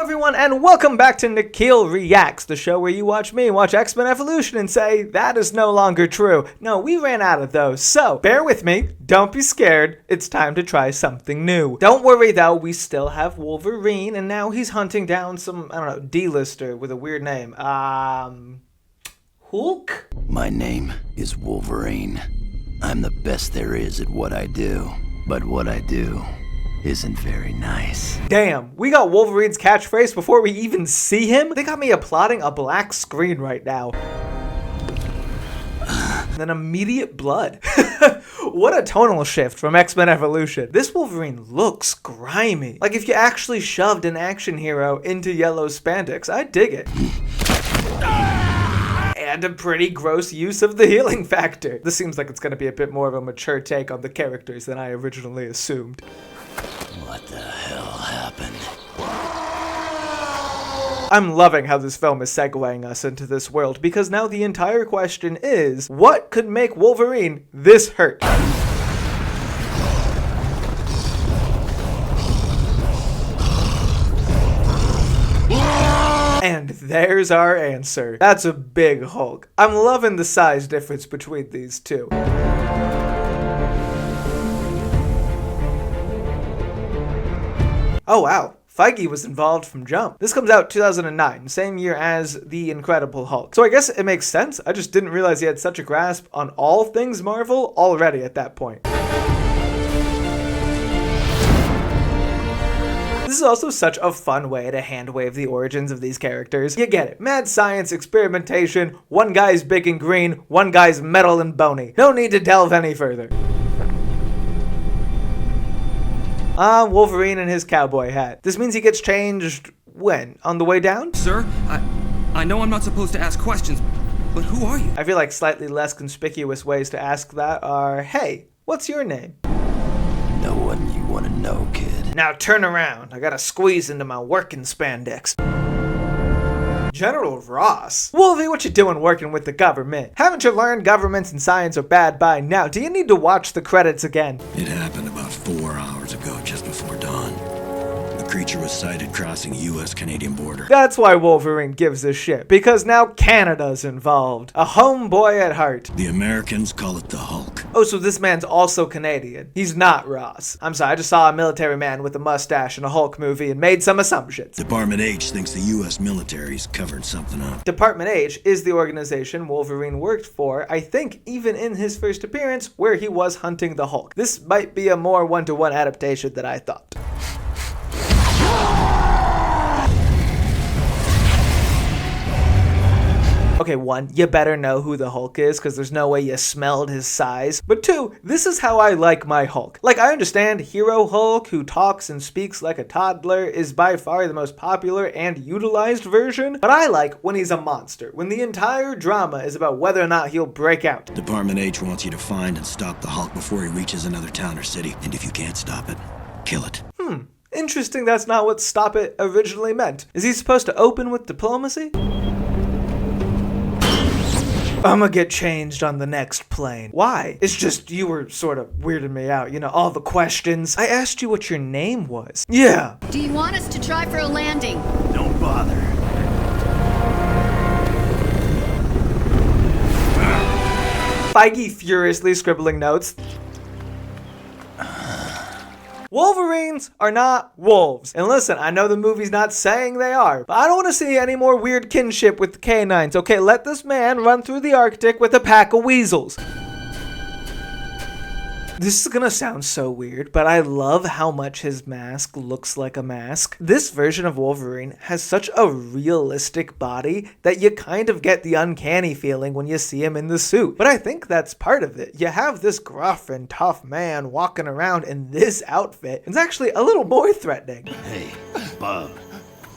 everyone, and welcome back to Nikhil ReaX, the show where you watch me watch X-Men Evolution and say, that is no longer true. No, we ran out of those, so bear with me, don't be scared, it's time to try something new. Don't worry though, we still have Wolverine, and now he's hunting down some, I don't know, D-lister with a weird name. Hulk? My name is Wolverine. I'm the best there is at what I do, but what I do isn't very nice. Damn, we got Wolverine's catchphrase before we even see him? They got me applauding a black screen right now. Then immediate blood. What a tonal shift from X-Men Evolution. This Wolverine looks grimy. Like if you actually shoved an action hero into yellow spandex, I'd dig it. And a pretty gross use of the healing factor. This seems like it's gonna be a bit more of a mature take on the characters than I originally assumed. What the hell happened? I'm loving how this film is segueing us into this world, because now the entire question is, what could make Wolverine this hurt? And there's our answer. That's a big Hulk. I'm loving the size difference between these two. Oh wow, Feige was involved from jump. This comes out 2009, same year as The Incredible Hulk. So I guess it makes sense, I just didn't realize he had such a grasp on all things Marvel already at that point. This is also such a fun way to handwave the origins of these characters. You get it, mad science experimentation, one guy's big and green, one guy's metal and bony. No need to delve any further. Wolverine and his cowboy hat. This means he gets changed when? On the way down? Sir, I know I'm not supposed to ask questions, but who are you? I feel like slightly less conspicuous ways to ask that are, hey, what's your name? No one you want to know, kid. Now turn around. I gotta squeeze into my working spandex. General Ross? Wolvie, what you doing working with the government? Haven't you learned governments and science are bad by now? Do you need to watch the credits again? It happened about 4 hours ago, just before dawn. The creature was sighted crossing the U.S.-Canadian border. That's why Wolverine gives a shit, because now Canada's involved. A homeboy at heart. The Americans call it the Hulk. Oh, so this man's also Canadian. He's not Ross. I'm sorry, I just saw a military man with a mustache in a Hulk movie and made some assumptions. Department H thinks the U.S. military's covered something up. Department H is the organization Wolverine worked for, I think even in his first appearance, where he was hunting the Hulk. This might be a more one-to-one adaptation than I thought. Okay, one, you better know who the Hulk is, because there's no way you smelled his size. But two, this is how I like my Hulk. Like, I understand Hero Hulk, who talks and speaks like a toddler, is by far the most popular and utilized version, but I like when he's a monster, when the entire drama is about whether or not he'll break out. Department H wants you to find and stop the Hulk before he reaches another town or city, and if you can't stop it, kill it. Interesting that's not what stop it originally meant. Is he supposed to open with diplomacy? I'ma get changed on the next plane. Why? It's just you were sort of weirding me out, you know, all the questions. I asked you what your name was. Yeah. Do you want us to try for a landing? Don't bother. Feige furiously scribbling notes. Wolverines are not wolves. And listen, I know the movie's not saying they are, but I don't want to see any more weird kinship with the canines, okay? Let this man run through the Arctic with a pack of weasels. This is gonna sound so weird, but I love how much his mask looks like a mask. This version of Wolverine has such a realistic body that you kind of get the uncanny feeling when you see him in the suit. But I think that's part of it. You have this gruff and tough man walking around in this outfit. It's actually a little more threatening. Hey, Bob,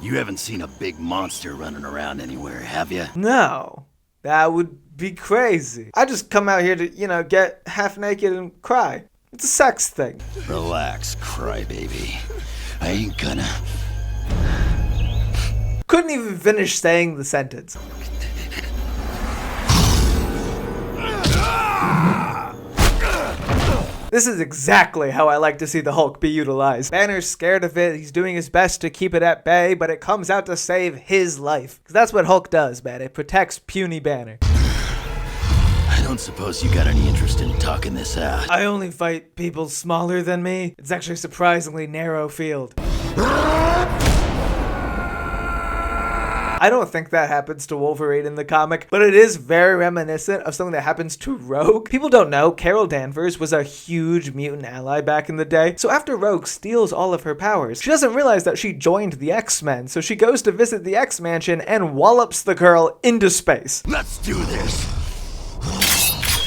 you haven't seen a big monster running around anywhere, have you? No, that would be crazy. I just come out here to, you know, get half naked and cry. It's a sex thing. Relax, crybaby. I ain't gonna. Couldn't even finish saying the sentence. This is exactly how I like to see the Hulk be utilized. Banner's scared of it, he's doing his best to keep it at bay, but it comes out to save his life. Because that's what Hulk does, man. It protects puny Banner. I don't suppose you got any interest in talking this out. I only fight people smaller than me. It's actually a surprisingly narrow field. I don't think that happens to Wolverine in the comic, but it is very reminiscent of something that happens to Rogue. People don't know, Carol Danvers was a huge mutant ally back in the day, so after Rogue steals all of her powers, she doesn't realize that she joined the X-Men, so she goes to visit the X-Mansion and wallops the girl into space. Let's do this.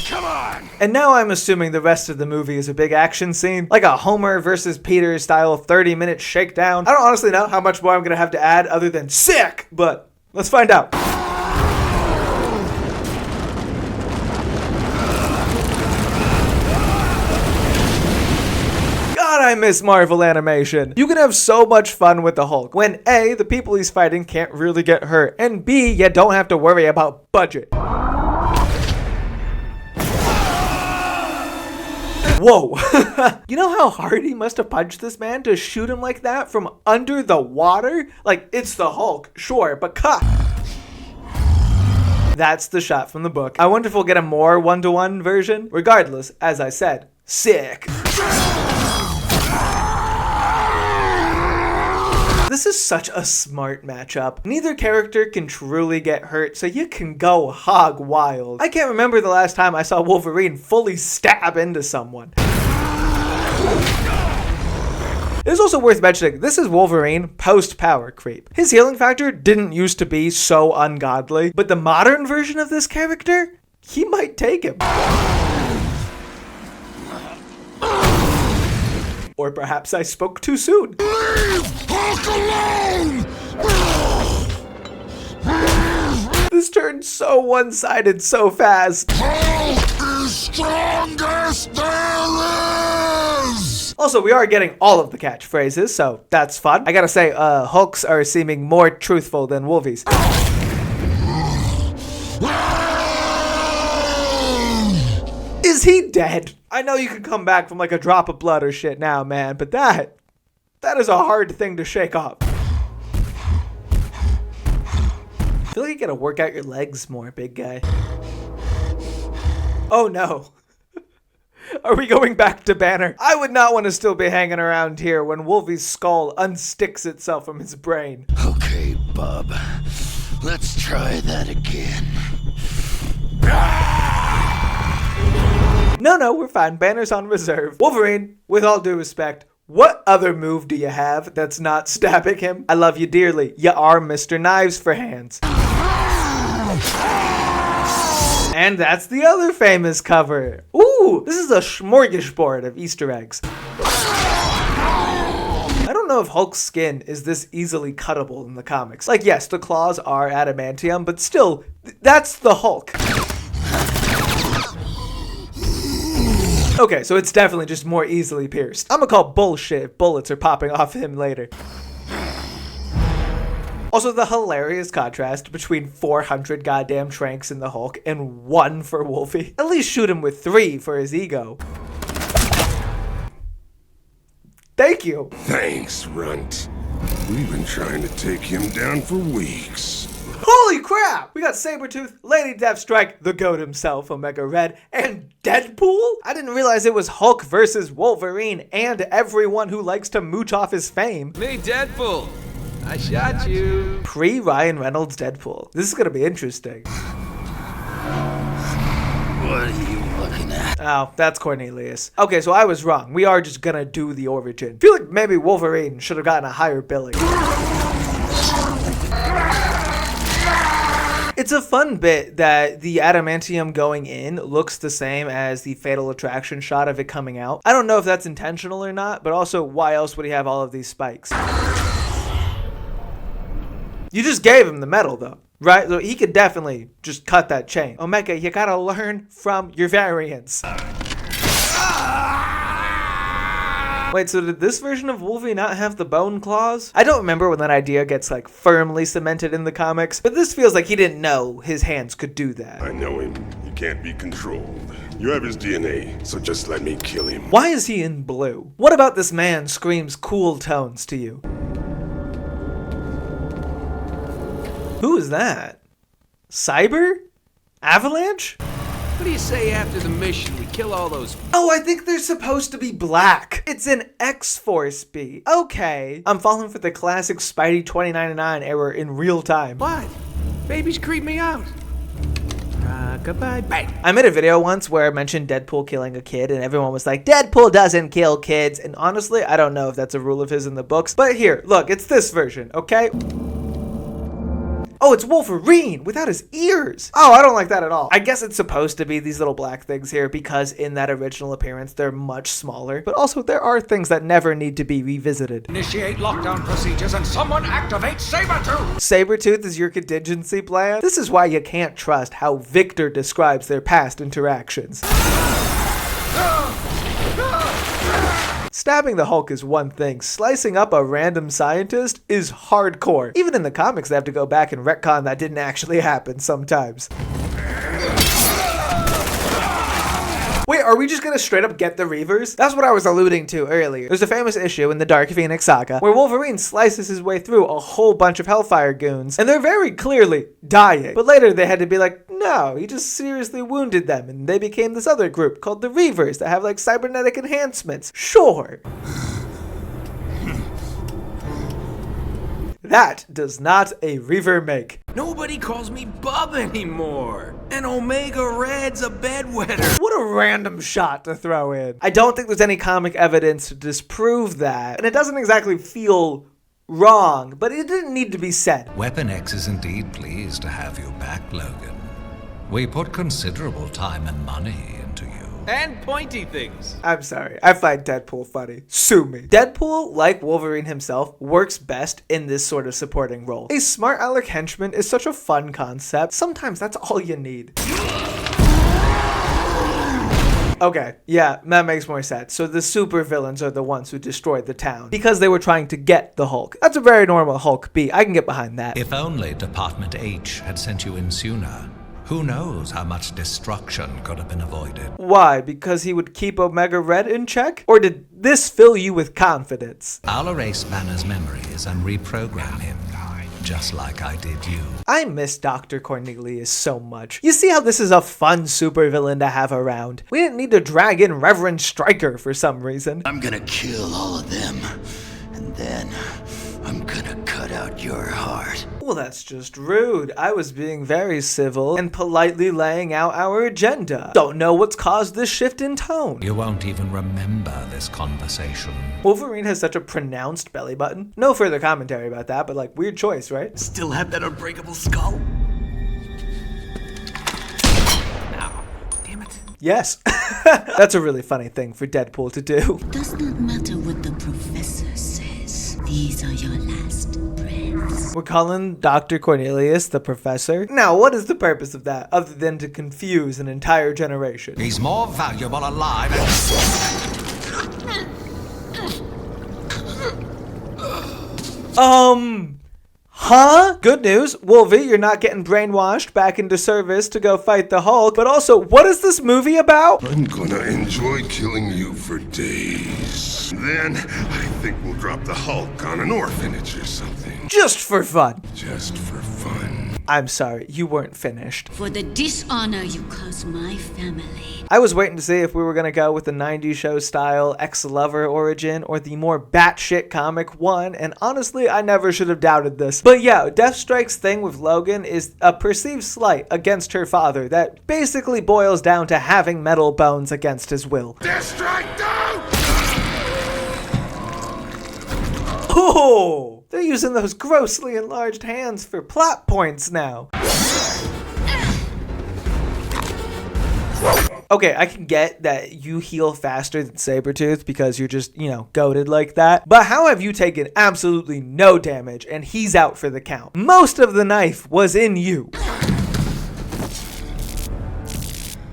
Come on! And now I'm assuming the rest of the movie is a big action scene, like a Homer versus Peter style 30-minute shakedown. I don't honestly know how much more I'm gonna have to add other than sick, but let's find out. God, I miss Marvel animation. You can have so much fun with the Hulk when A, the people he's fighting can't really get hurt, and B, you don't have to worry about budget. Whoa. You know how hard he must have punched this man to shoot him like that from under the water? Like, it's the Hulk, sure, but cut. That's the shot from the book. I wonder if we'll get a more one-to-one version. Regardless, as I said, sick. This is such a smart matchup. Neither character can truly get hurt, so you can go hog wild. I can't remember the last time I saw Wolverine fully stab into someone. It's also worth mentioning, this is Wolverine post-power creep. His healing factor didn't used to be so ungodly, but the modern version of this character, he might take him. Or perhaps I spoke too soon. Leave Hulk alone! This turned so one-sided so fast. Hulk is strongest there is! Also, we are getting all of the catchphrases, so that's fun. I gotta say, Hulks are seeming more truthful than Wolvies. Is he dead? I know you can come back from like a drop of blood or shit now, man, but that is a hard thing to shake off. I feel like you gotta work out your legs more, big guy. Oh no. Are we going back to Banner? I would not want to still be hanging around here when Wolvie's skull unsticks itself from his brain. Okay, bub. Let's try that again. No, we're fine. Banner's on reserve. Wolverine, with all due respect, what other move do you have that's not stabbing him? I love you dearly. You are Mr. Knives for hands. And that's the other famous cover. Ooh, this is a smorgasbord of Easter eggs. I don't know if Hulk's skin is this easily cuttable in the comics. Like, yes, the claws are adamantium, but still, that's the Hulk. Okay, so it's definitely just more easily pierced. I'm gonna call bullshit if bullets are popping off him later. Also, the hilarious contrast between 400 goddamn tranks in the Hulk and 1 for Wolfie. At least shoot him with 3 for his ego. Thank you. Thanks, Runt. We've been trying to take him down for weeks. Holy crap! We got Sabretooth, Lady Deathstrike, the GOAT himself, Omega Red, and Deadpool? I didn't realize it was Hulk versus Wolverine and everyone who likes to mooch off his fame. Me, Deadpool. I shot you. Pre-Ryan Reynolds Deadpool. This is gonna be interesting. What are you looking at? Oh, that's Cornelius. Okay, so I was wrong. We are just gonna do the origin. I feel like maybe Wolverine should have gotten a higher billing. It's a fun bit that the adamantium going in looks the same as the Fatal Attraction shot of it coming out. I don't know if that's intentional or not, but also why else would he have all of these spikes? You just gave him the metal though, right? So he could definitely just cut that chain. Omega, you gotta learn from your variants. Wait, so did this version of Wolverine not have the bone claws? I don't remember when that idea gets like firmly cemented in the comics, but this feels like he didn't know his hands could do that. I know him. He can't be controlled. You have his DNA, so just let me kill him. Why is he in blue? What about this man screams cool tones to you? Who is that? Cyber? Avalanche? What do you say after the mission we kill all those... Oh, I think they're supposed to be black. It's an X-Force B. Okay. I'm falling for the classic Spidey 2099 error in real time. What? Babies creep me out. Goodbye. Bang. I made a video once where I mentioned Deadpool killing a kid and everyone was like, Deadpool doesn't kill kids. And honestly, I don't know if that's a rule of his in the books. But here, look, it's this version, okay? Oh, it's Wolverine without his ears. Oh, I don't like that at all. I guess it's supposed to be these little black things here because in that original appearance, they're much smaller. But also there are things that never need to be revisited. Initiate lockdown procedures and someone activate Sabretooth! Sabretooth is your contingency plan? This is why you can't trust how Victor describes their past interactions. Stabbing the Hulk is one thing. Slicing up a random scientist is hardcore. Even in the comics, they have to go back and retcon that didn't actually happen sometimes. Wait, are we just gonna straight up get the Reavers? That's what I was alluding to earlier. There's a famous issue in the Dark Phoenix saga where Wolverine slices his way through a whole bunch of Hellfire goons, and they're very clearly dying. But later they had to be like, no, he just seriously wounded them, and they became this other group called the Reavers that have like cybernetic enhancements. Sure. That does not a Reaver make. Nobody calls me Bub anymore. And Omega Red's a bedwetter. What a random shot to throw in. I don't think there's any comic evidence to disprove that, and it doesn't exactly feel wrong, but it didn't need to be said. Weapon X is indeed pleased to have you back, Logan. We put considerable time and money into you. And pointy things. I'm sorry, I find Deadpool funny. Sue me. Deadpool, like Wolverine himself, works best in this sort of supporting role. A smart aleck henchman is such a fun concept. Sometimes that's all you need. Okay, yeah, that makes more sense. So the supervillains are the ones who destroyed the town because they were trying to get the Hulk. That's a very normal Hulk B. I can get behind that. If only Department H had sent you in sooner. Who knows how much destruction could have been avoided? Why? Because he would keep Omega Red in check? Or did this fill you with confidence? I'll erase Banner's memories and reprogram him, just like I did you. I miss Dr. Cornelius so much. You see how this is a fun supervillain to have around? We didn't need to drag in Reverend Stryker for some reason. I'm gonna kill all of them, and then I'm gonna cut out your heart. Well, that's just rude. I was being very civil and politely laying out our agenda. Don't know what's caused this shift in tone. You won't even remember this conversation. Wolverine has such a pronounced belly button. No further commentary about that, but like, weird choice, right? Still have that unbreakable skull? Ow. Damn it. Yes. That's a really funny thing for Deadpool to do. Does not matter what the professor says. These are your last breaths. We're calling Dr. Cornelius the professor. Now, what is the purpose of that other than to confuse an entire generation? He's more valuable alive and... Huh? Good news, Wolvie, you're not getting brainwashed back into service to go fight the Hulk, but also, what is this movie about? I'm gonna enjoy killing you for days. Then, I think we'll drop the Hulk on an orphanage or something. Just for fun. Just for fun. I'm sorry, you weren't finished. For the dishonor you cause my family. I was waiting to see if we were gonna go with the 90s show style ex-lover origin or the more batshit comic one, and honestly, I never should have doubted this. But yeah, Deathstrike's thing with Logan is a perceived slight against her father that basically boils down to having metal bones against his will. Deathstrike down! Oh! They're using those grossly enlarged hands for plot points now. Okay, I can get that you heal faster than Sabretooth because you're just, goated like that. But how have you taken absolutely no damage and he's out for the count? Most of the knife was in you.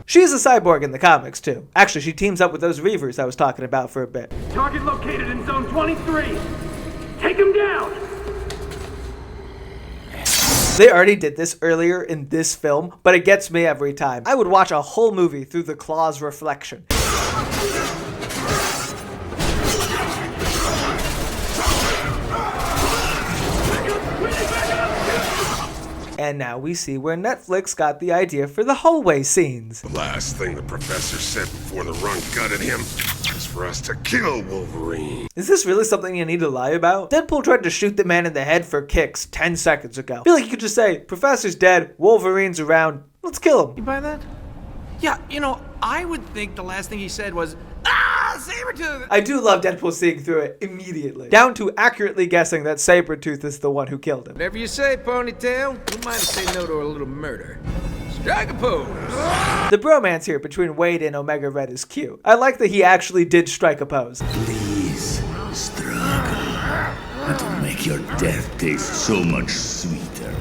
She's a cyborg in the comics too. Actually, she teams up with those Reavers I was talking about for a bit. Target located in zone 23. Take him down! They already did this earlier in this film, but it gets me every time. I would watch a whole movie through the claw's reflection. And now we see where Netflix got the idea for the hallway scenes. The last thing the professor said before the run gutted him was for us to kill Wolverine. Is this really something you need to lie about? Deadpool tried to shoot the man in the head for kicks 10 seconds ago. I feel like you could just say, Professor's dead, Wolverine's around, let's kill him. You buy that? Yeah, I would think the last thing he said was, Sabretooth! I do love Deadpool seeing through it immediately. Down to accurately guessing that Sabretooth is the one who killed him. Whatever you say, Ponytail. Who might say no to a little murder? Strike a pose! The bromance here between Wade and Omega Red is cute. I like that he actually did strike a pose. Please, struggle. It'll make your death taste so much sweeter.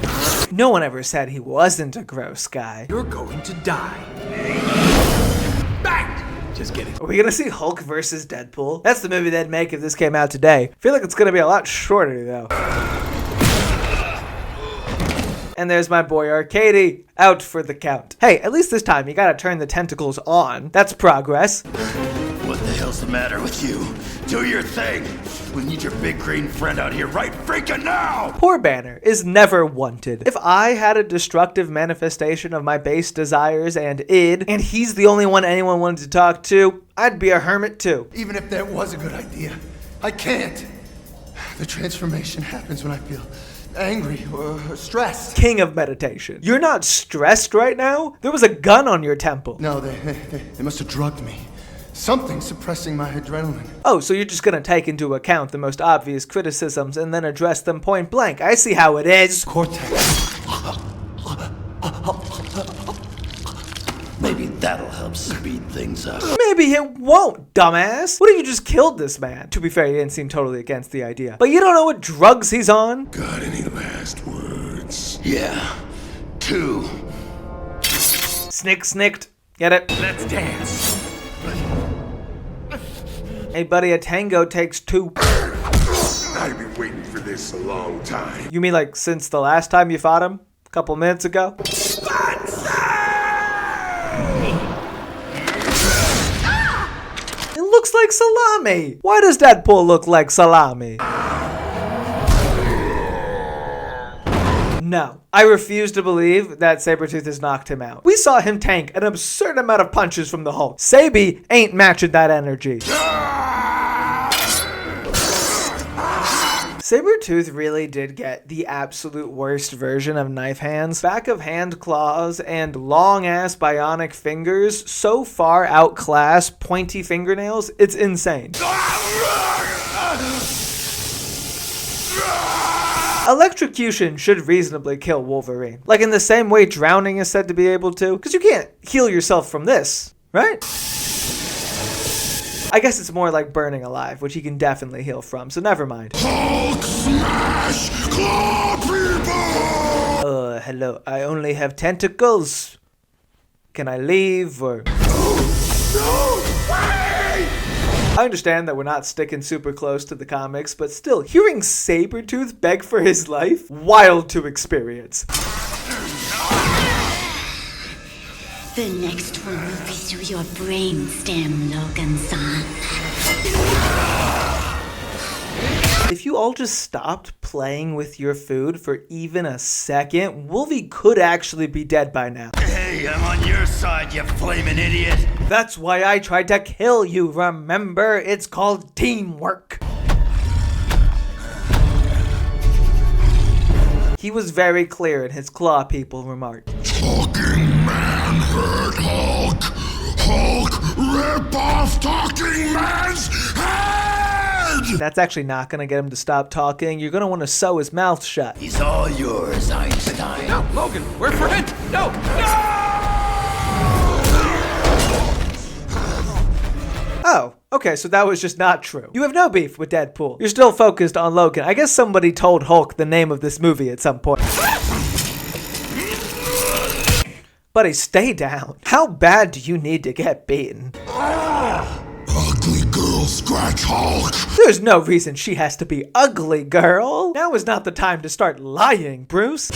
No one ever said he wasn't a gross guy. You're going to die. Bang! Just kidding. Are we gonna see Hulk versus Deadpool? That's the movie they'd make if this came out today. I feel like it's gonna be a lot shorter though. And there's my boy Arcady, out for the count. Hey, at least this time you gotta turn the tentacles on. That's progress. What the hell's the matter with you? Do your thing. We need your big green friend out here right freaking now! Poor Banner is never wanted. If I had a destructive manifestation of my base desires and id, and he's the only one anyone wanted to talk to, I'd be a hermit too. Even if that was a good idea, I can't. The transformation happens when I feel angry or stressed. King of meditation. You're not stressed right now? There was a gun on your temple. No, they must have drugged me. Something suppressing my adrenaline. Oh, so you're just gonna take into account the most obvious criticisms and then address them point blank. I see how it is. Cortex. Maybe that'll help speed things up. Maybe it won't, dumbass. What if you just killed this man? To be fair, he didn't seem totally against the idea. But you don't know what drugs he's on? Got any last words? Yeah. 2. Snicked. Get it? Let's dance. Hey buddy, a tango takes 2. I've been waiting for this a long time. You mean like since the last time you fought him? A couple minutes ago? It looks like salami. Why does Deadpool look like salami? No, I refuse to believe that Sabretooth has knocked him out. We saw him tank an absurd amount of punches from the Hulk. Sabi ain't matching that energy. Sabretooth really did get the absolute worst version of knife hands. Back of hand claws and long-ass bionic fingers so far outclass pointy fingernails, it's insane. Electrocution should reasonably kill Wolverine. Like in the same way drowning is said to be able to. Because you can't heal yourself from this, right? I guess it's more like burning alive, which he can definitely heal from, so never mind. Hulk smash! Claw people! Hello. I only have tentacles. Can I leave, or... No! Wait! I understand that we're not sticking super close to the comics, but still, hearing Sabretooth beg for his life, wild to experience. The next one will be through your brainstem, Logan-san. If you all just stopped playing with your food for even a second, Wolvie could actually be dead by now. Hey, I'm on your side, you flaming idiot. That's why I tried to kill you, remember? It's called teamwork. He was very clear in his claw people remark. Talking man hurt Hulk! Hulk, rip off Talking Man's head! That's actually not gonna get him to stop talking. You're gonna want to sew his mouth shut. He's all yours, Einstein. No, Logan, we're friends. No! Oh, okay, so that was just not true. You have no beef with Deadpool. You're still focused on Logan. I guess somebody told Hulk the name of this movie at some point. Buddy, stay down. How bad do you need to get beaten? Ugly girl scratch Hulk! There's no reason she has to be ugly, girl. Now is not the time to start lying, Bruce.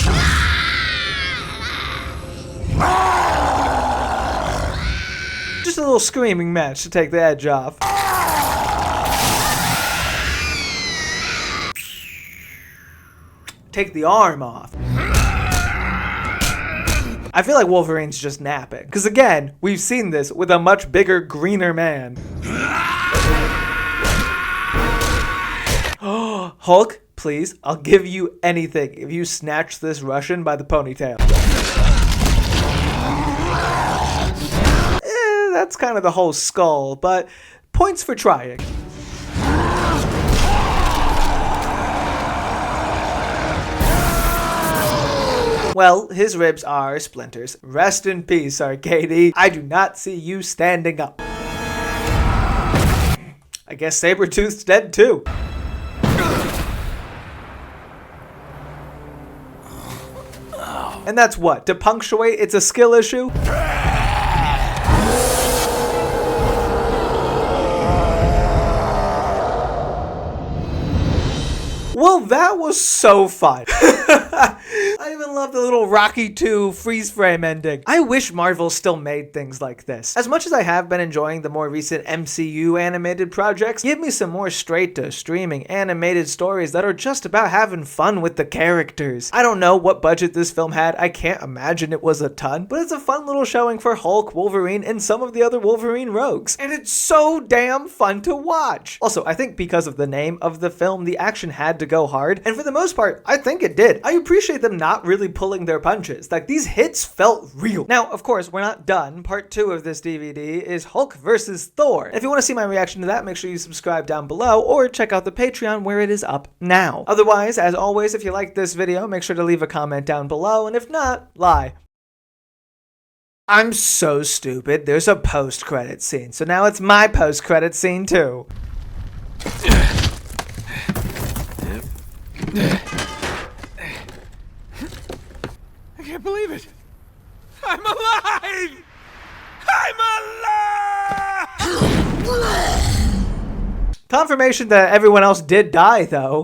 Just a little screaming match to take the edge off. Take the arm off. I feel like Wolverine's just napping. Because again, we've seen this with a much bigger, greener man. Hulk, please, I'll give you anything if you snatch this Russian by the ponytail. That's kind of the whole skull, but points for trying. Well, his ribs are splinters. Rest in peace, Arcady. I do not see you standing up. I guess Sabretooth's dead too. And that's what? To punctuate it's a skill issue? Well, that was so fun. I even love the little Rocky II freeze frame ending. I wish Marvel still made things like this. As much as I have been enjoying the more recent MCU animated projects, give me some more straight to streaming animated stories that are just about having fun with the characters. I don't know what budget this film had. I can't imagine it was a ton, but it's a fun little showing for Hulk, Wolverine, and some of the other Wolverine rogues. And it's so damn fun to watch. Also, I think because of the name of the film, the action had to go hard, and for the most part, I think it did. I appreciate them not really pulling their punches. Like, these hits felt real. Now, of course, we're not done. Part 2 of this DVD is Hulk vs. Thor. And if you want to see my reaction to that, make sure you subscribe down below, or check out the Patreon where it is up now. Otherwise, as always, if you liked this video, make sure to leave a comment down below, and if not, lie. I'm so stupid. There's a post-credit scene, so now it's my post-credit scene too. I can't believe it! I'm alive! I'm alive! Confirmation that everyone else did die, though.